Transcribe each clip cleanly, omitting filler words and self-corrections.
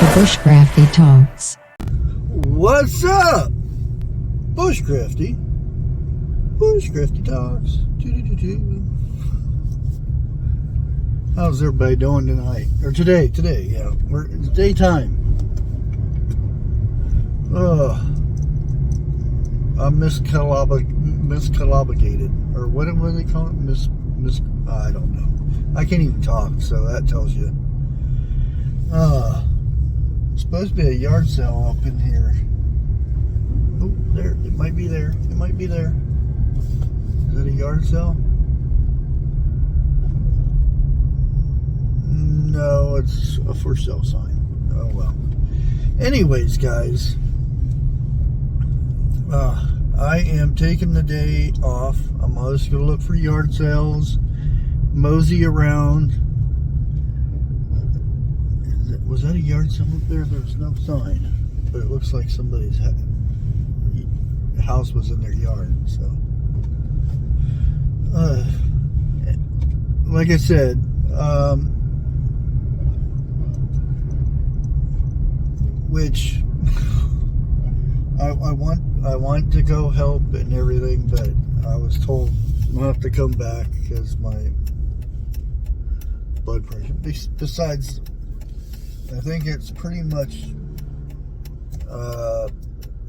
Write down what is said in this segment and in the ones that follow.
The Bushcrafty Talks. What's up? Bushcrafty. Bushcrafty Talks. How's everybody doing tonight? Or today, yeah. It's daytime. I'm miscalabated. Or what do they call it? I don't know. I can't even talk, so that tells you. Supposed to be a yard sale up in here. Oh, there. It might be there. It might be there. Is that a yard sale? No, it's a for sale sign. Oh, well. Anyways, guys. I am taking the day off. I'm just going to look for yard sales. Mosey around. Was that a yard sale up there? There's no sign, but it looks like somebody's house was in their yard. So, like I said, which I want to go help and everything, but I was told I'll have to come back because my blood pressure. Besides, I think it's pretty much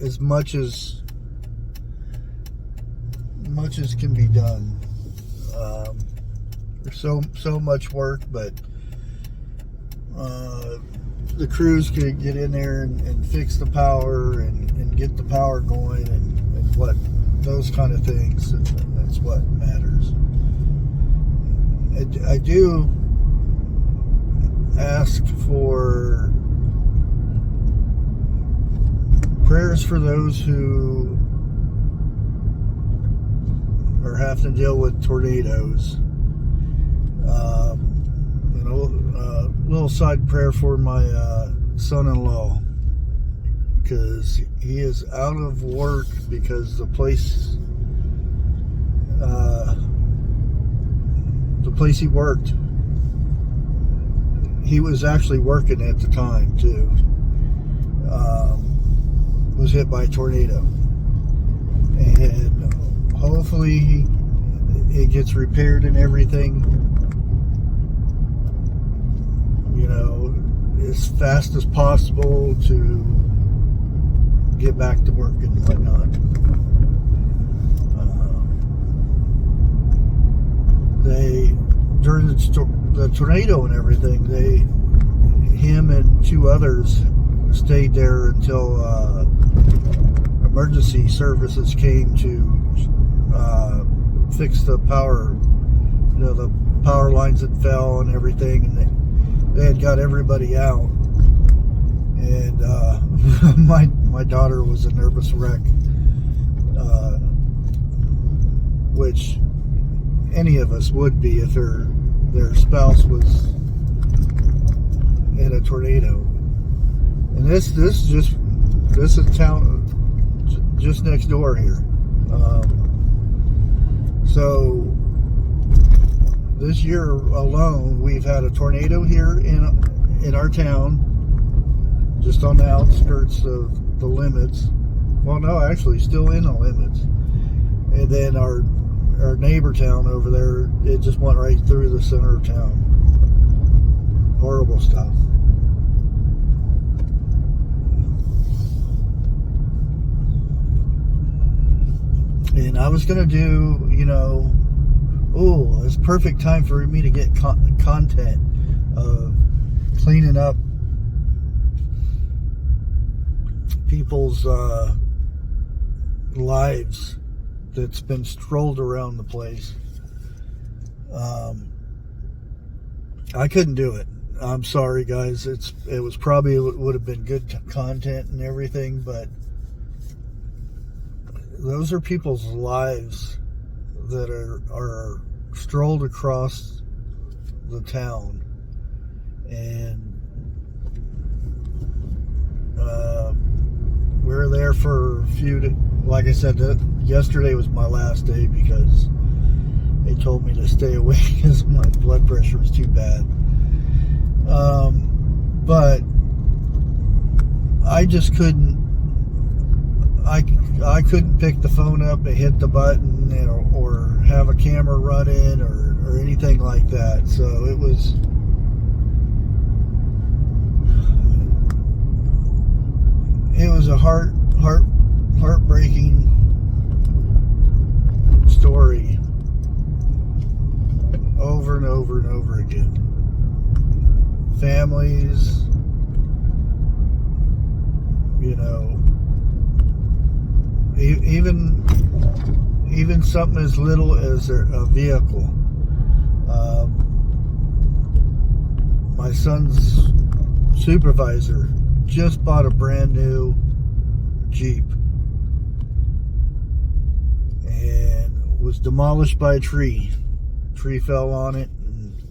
as much as can be done. There's so much work, but the crews could get in there and fix the power and get the power going and what those kind of things. That's what matters. I do ask for prayers for those who are having to deal with tornadoes. Little side prayer for my son-in-law, because he is out of work because the place he worked, he was actually working at the time too, was hit by a tornado, and hopefully it gets repaired and everything, as fast as possible to get back to work and whatnot. During the tornado and everything, him and two others stayed there until emergency services came to fix the power, the power lines that fell and everything, and they had got everybody out. And my daughter was a nervous wreck, which any of us would be if their spouse was in a tornado. And this is town just next door here. So this year alone, we've had a tornado here in our town, just on the outskirts of the limits. Well, no, actually, still in the limits. And then our neighbor town over there, it just went right through the center of town. Horrible stuff. And I was gonna do, it's perfect time for me to get content of cleaning up people's lives that's been strolled around the place. I couldn't do it. I'm sorry, guys. It would have been good content and everything, but those are people's lives that are strolled across the town, and we're there for a few. Like I said, yesterday was my last day because they told me to stay away because my blood pressure was too bad. But I just couldn't. I couldn't pick the phone up and hit the button, or have a camera running or anything like that. So it was a heartbreaking story over and over and over again. Families, you know, even something as little as a vehicle. My son's supervisor just bought a brand new Jeep and was demolished by a tree. Tree fell on it and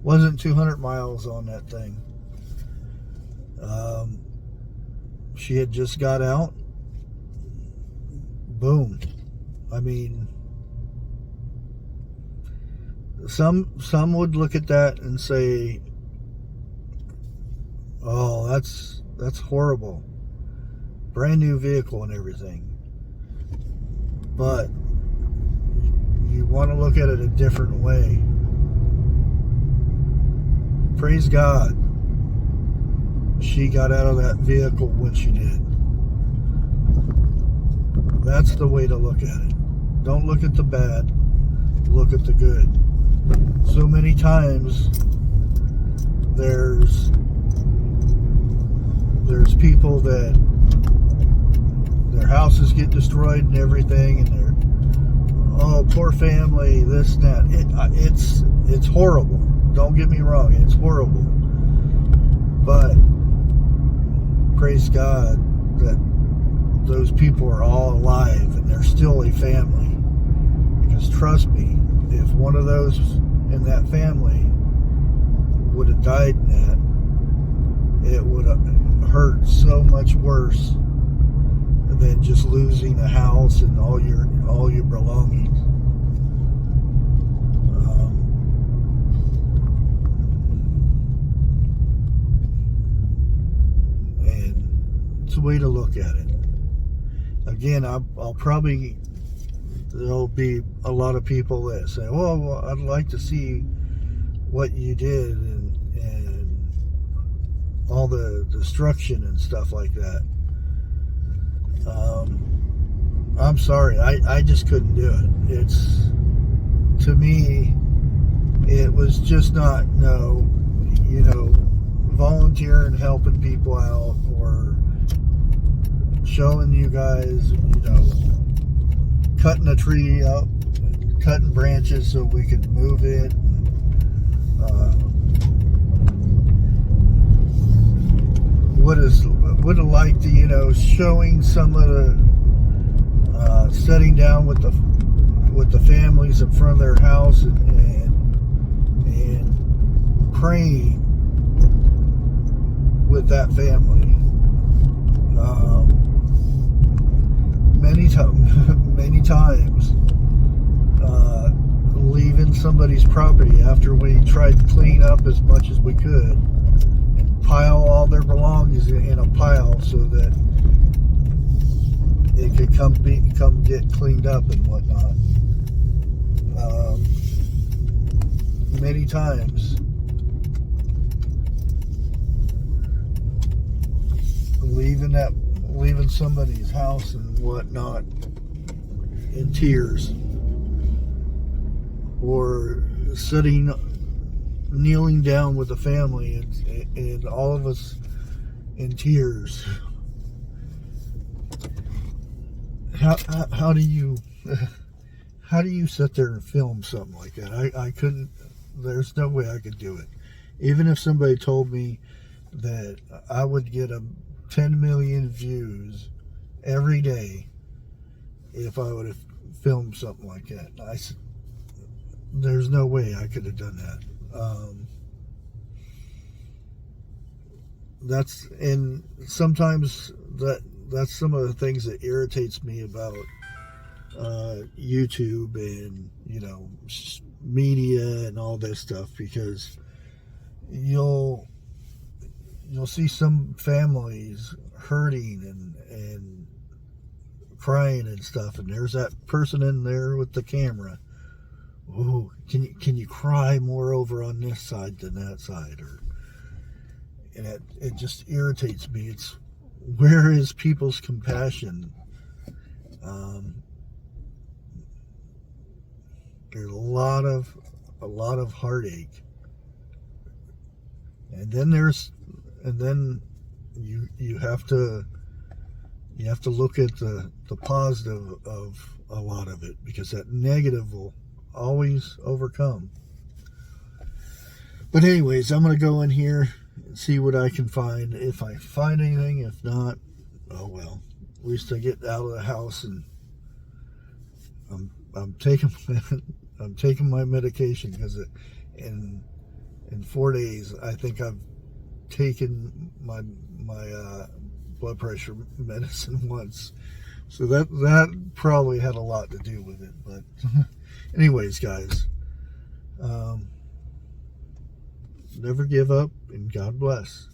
wasn't 200 miles on that thing. She had just got out. Boom. I mean, some would look at that and say, oh, that's horrible. Brand new vehicle and everything. But you want to look at it a different way. Praise God, she got out of that vehicle when she did. That's the way to look at it. Don't look at the bad, look at the good. So many times there's people that their houses get destroyed and everything, and they're, oh, poor family, this and that. It's horrible. Don't get me wrong, it's horrible. But praise God that those people are all alive and they're still a family. Because trust me, if one of those in that family would have died in that, it would have hurt so much worse than just losing a house and all your belongings. And it's a way to look at it. Again, I'll probably, there'll be a lot of people that say, well, I'd like to see what you did and all the destruction and stuff like that. I'm sorry, I just couldn't do it. To me, it was just not, volunteering, helping people out, or showing you guys, cutting a tree up, cutting branches so we could move it. Would have liked to, showing some of the sitting down with the families in front of their house and praying with that family. Many times leaving somebody's property after we tried to clean up as much as we could and pile all their belongings in a pile so that it could come get cleaned up and whatnot. Many times leaving somebody's house and whatnot in tears, or kneeling down with the family and all of us in tears. How do you sit there and film something like that? I couldn't. There's no way I could do it. Even if somebody told me that I would get 10 million views every day if I would have filmed something like that, there's no way I could have done that. And sometimes that's some of the things that irritates me about YouTube and media and all this stuff, because you'll see some families hurting and crying and stuff, and there's that person in there with the camera. Oh, can you cry more over on this side than that side? And it just irritates me. It's, where is people's compassion? There's a lot of heartache, and then you have to look at the positive of a lot of it, because that negative will always overcome. But anyways, I'm going to go in here and see what I can find. If I find anything, if not, oh well. At least I get out of the house, and I'm taking my medication, because in 4 days I think I've taken my blood pressure medicine once, so that probably had a lot to do with it. But anyways, guys, never give up, and God bless.